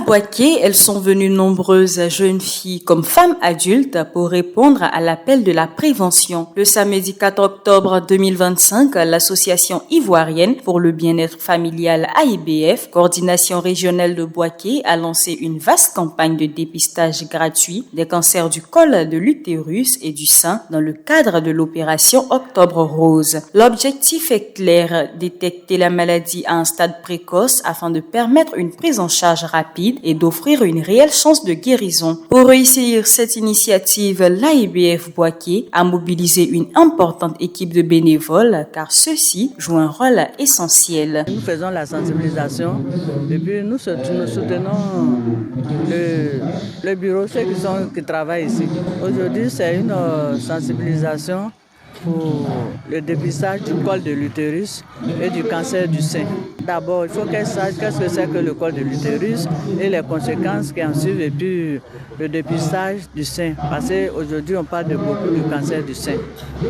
Boaké, elles sont venues nombreuses, jeunes filles comme femmes adultes, pour répondre à l'appel de la prévention. Le samedi 4 octobre 2025, l'association ivoirienne pour le bien-être familial AIBF, coordination régionale de Boaké, a lancé une vaste campagne de dépistage gratuit des cancers du col de l'utérus et du sein dans le cadre de l'opération Octobre Rose. L'objectif est clair, détecter la maladie à un stade précoce afin de permettre une prise en charge rapide et d'offrir une réelle chance de guérison. Pour réussir cette initiative, l'AIBF Boaké a mobilisé une importante équipe de bénévoles car ceux-ci jouent un rôle essentiel. Nous faisons la sensibilisation et puis nous soutenons le bureau, ceux qui travaillent ici. Aujourd'hui, c'est une sensibilisation pour le dépistage du col de l'utérus et du cancer du sein. D'abord, il faut qu'elles sachent qu'est-ce que c'est que le col de l'utérus et les conséquences qui en suivent, et puis le dépistage du sein. Parce qu'aujourd'hui, on parle de beaucoup du cancer du sein.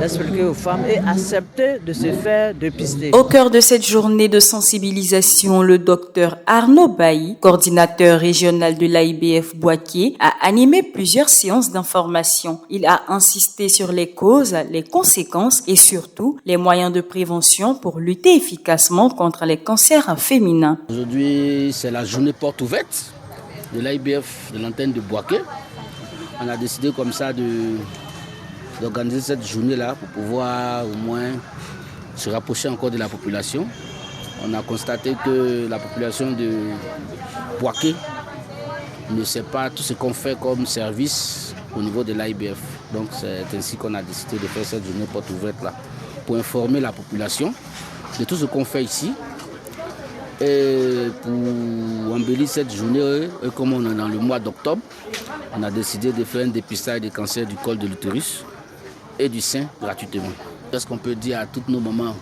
Expliquer aux femmes et accepter de se faire dépister. Au cœur de cette journée de sensibilisation, le docteur Arnaud Bailly, coordinateur régional de l'AIBF Boaké, a animé plusieurs séances d'information. Il a insisté sur les causes, les conséquences et surtout les moyens de prévention pour lutter efficacement contre les cancers féminins. Aujourd'hui, c'est la journée porte ouverte de l'AIBF de l'antenne de Boaké. On a décidé comme ça d'organiser cette journée-là pour pouvoir au moins se rapprocher encore de la population. On a constaté que la population de Boaké ne sait pas tout ce qu'on fait comme service au niveau de l'AIBF. Donc c'est ainsi qu'on a décidé de faire cette journée porte ouverte là pour informer la population de tout ce qu'on fait ici. Et pour embellir cette journée, et comme on est dans le mois d'octobre, on a décidé de faire un dépistage des cancers du col de l'utérus et du sein gratuitement. Ce qu'on peut dire à toutes nos mamans,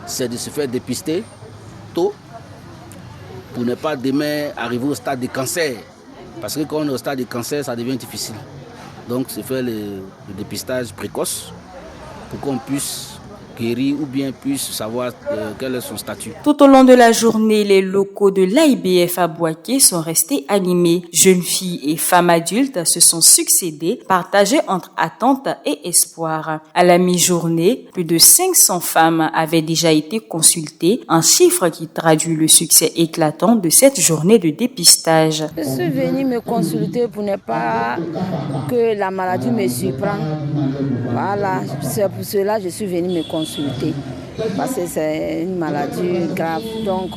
c'est de se faire dépister tôt pour ne pas demain arriver au stade de cancer. Parce que quand on est au stade de cancer, ça devient difficile. Donc c'est faire le dépistage précoce pour qu'on puisse guérir ou bien puisse savoir quel est son statut. Tout au long de la journée, les locaux de l'AIBF à Boaké sont restés animés. Jeunes filles et femmes adultes se sont succédés, partagés entre attente et espoir. À la mi-journée, plus de 500 femmes avaient déjà été consultées, un chiffre qui traduit le succès éclatant de cette journée de dépistage. Je suis venue me consulter pour ne pas que la maladie me surprenne. Voilà, c'est pour cela que je suis venue me consulter. Parce que c'est une maladie grave, donc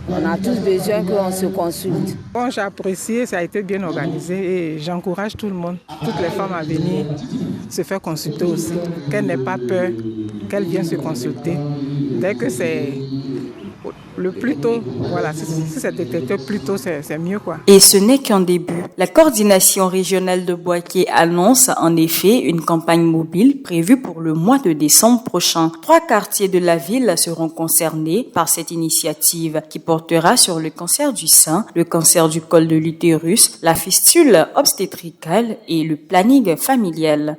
on a tous besoin qu'on se consulte. Bon, j'ai apprécié, ça a été bien organisé et j'encourage tout le monde, toutes les femmes à venir se faire consulter aussi. Qu'elles n'aient pas peur, qu'elles viennent se consulter. Dès que c'est le plus tôt, voilà, si c'est détecté plus tôt, c'est mieux quoi. Et ce n'est qu'un début. La coordination régionale de Boaké annonce en effet une campagne mobile prévue pour le mois de décembre prochain. 3 quartiers de la ville seront concernés par cette initiative qui portera sur le cancer du sein, le cancer du col de l'utérus, la fistule obstétricale et le planning familial.